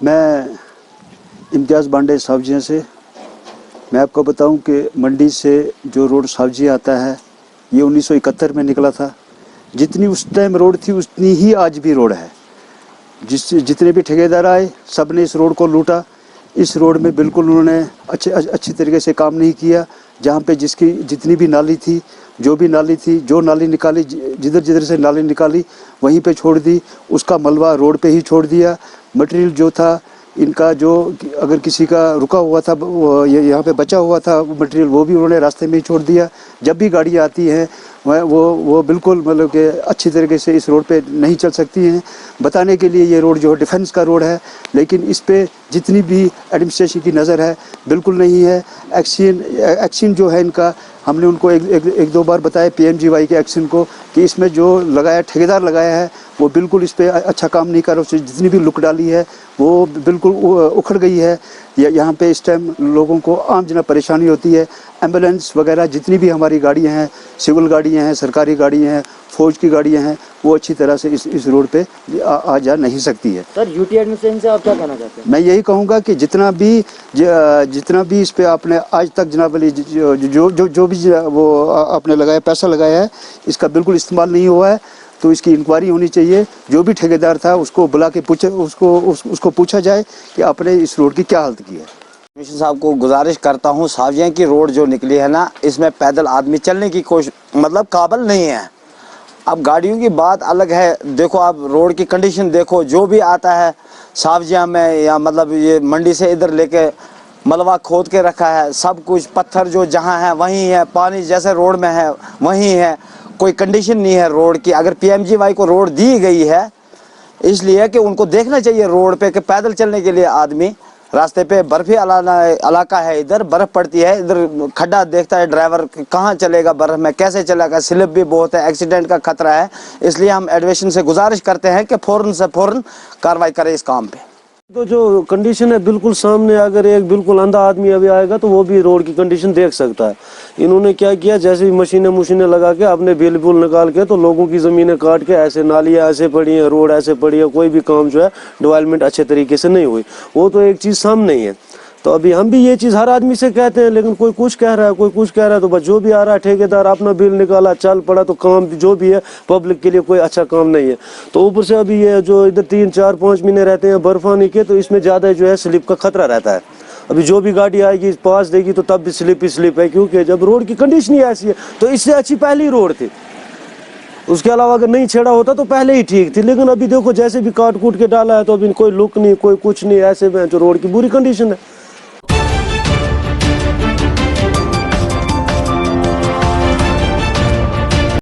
मैं इम्तियाज़ बांडे सावजिया से। मैं आपको बताऊं कि मंडी से जो रोड सावजिया आता है ये 1971 में निकला था। जितनी उस टाइम रोड थी उतनी ही आज भी रोड है। जितने भी ठेकेदार आए सब ने इस रोड को लूटा। इस रोड में बिल्कुल उन्होंने अच्छी तरीके से काम नहीं किया। जहाँ पे जिसकी जितनी भी नाली थी, जो नाली निकाली, जिधर से नाली निकाली वहीं पे छोड़ दी। उसका मलबा रोड पे ही छोड़ दिया। मटेरियल जो था इनका, जो अगर किसी का रुका हुआ था, यहाँ पे बचा हुआ था मटेरियल, वो भी उन्होंने रास्ते में ही छोड़ दिया। जब भी गाड़ी आती है वो बिल्कुल मतलब कि अच्छी तरीके से इस रोड पे नहीं चल सकती हैं। बताने के लिए ये रोड जो डिफेंस का रोड है, लेकिन इस पे जितनी भी एडमिनिस्ट्रेशन की नज़र है बिल्कुल नहीं है। एक्शन जो है इनका, हमने उनको एक दो बार बताया PMGY के एक्शन को कि इसमें जो लगाया ठेकेदार लगाया है वो बिल्कुल इस पे अच्छा काम नहीं कर रहा। उससे जितनी भी लुक डाली है वो बिल्कुल उखड़ गई है। यहाँ पे इस टाइम लोगों को आम जना परेशानी होती है। एम्बुलेंस वगैरह जितनी भी हमारी गाड़ियाँ हैं, सिविल गाड़ियाँ हैं, सरकारी गाड़ियाँ हैं, फौज की गाड़ियाँ हैं, वो अच्छी तरह से इस रोड पे आ जा नहीं सकती है। सर, यूटी एडमिनिस्ट्रेशन से आप क्या कहना चाहते हैं? मैं यही कहूँगा कि जितना भी इस पे आपने आज तक जनाब अली जो भी वो आपने लगाया, पैसा लगाया है, इसका बिल्कुल इस्तेमाल नहीं हुआ है। तो इसकी इंक्वायरी होनी चाहिए। जो भी ठेकेदार था उसको बुला के उसको पूछा जाए कि आपने इस रोड की क्या हालत की है। कमिश्नर साहब को गुजारिश करता हूँ, सावजिया की रोड जो निकली है ना, इसमें पैदल आदमी चलने की मतलब काबिल नहीं है। अब गाड़ियों की बात अलग है। देखो आप रोड की कंडीशन देखो, जो भी आता है सावजिया में या मतलब ये मंडी से इधर लेके मलबा खोद के रखा है। सब कुछ पत्थर जो जहाँ है वहीं है, पानी जैसे रोड में है वहीं है। कोई कंडीशन नहीं है रोड की। अगर PMGY को रोड दी गई है इसलिए कि उनको देखना चाहिए रोड पे कि पैदल चलने के लिए आदमी रास्ते पे, बर्फी इलाका है, इधर बर्फ पड़ती है, इधर खड्डा देखता है ड्राइवर, कहाँ चलेगा बर्फ में, कैसे चलेगा, स्लिप भी बहुत है, एक्सीडेंट का खतरा है। इसलिए हम एडमिनिस्ट्रेशन से गुजारिश करते हैं कि फौरन से फौरन कार्रवाई करें इस काम पे। तो जो कंडीशन है बिल्कुल सामने, अगर एक बिल्कुल अंधा आदमी अभी आएगा तो वो भी रोड की कंडीशन देख सकता है। इन्होंने क्या किया, जैसे ही मशीनें लगा के अपने बिल निकाल के तो लोगों की ज़मीनें काट के ऐसे नालियाँ ऐसे पड़ी हैं, रोड ऐसे पड़ी है, कोई भी काम जो है डेवलपमेंट अच्छे तरीके से नहीं हुई। वो तो एक चीज़ सामने ही है। तो अभी हम भी ये चीज़ हर आदमी से कहते हैं, लेकिन कोई कुछ कह रहा है, कोई कुछ कह रहा है। तो बस जो भी आ रहा है ठेकेदार अपना बिल निकाला, चल पड़ा, तो काम जो भी है पब्लिक के लिए कोई अच्छा काम नहीं है। तो ऊपर से अभी ये जो इधर 3, 4, 5 महीने रहते हैं बर्फानी के, तो इसमें ज़्यादा जो है स्लिप का खतरा रहता है। अभी जो भी गाड़ी आएगी पास देगी तो तब भी स्लिप ही स्लिप है, क्योंकि जब रोड की कंडीशन ही ऐसी है। तो इससे अच्छी पहली रोड थी, उसके अलावा अगर नहीं छेड़ा होता तो पहले ही ठीक थी। लेकिन अभी देखो जैसे भी काट कूट के डाला है तो अभी कोई लुक नहीं, कोई कुछ नहीं, ऐसे में जो रोड की बुरी कंडीशन है।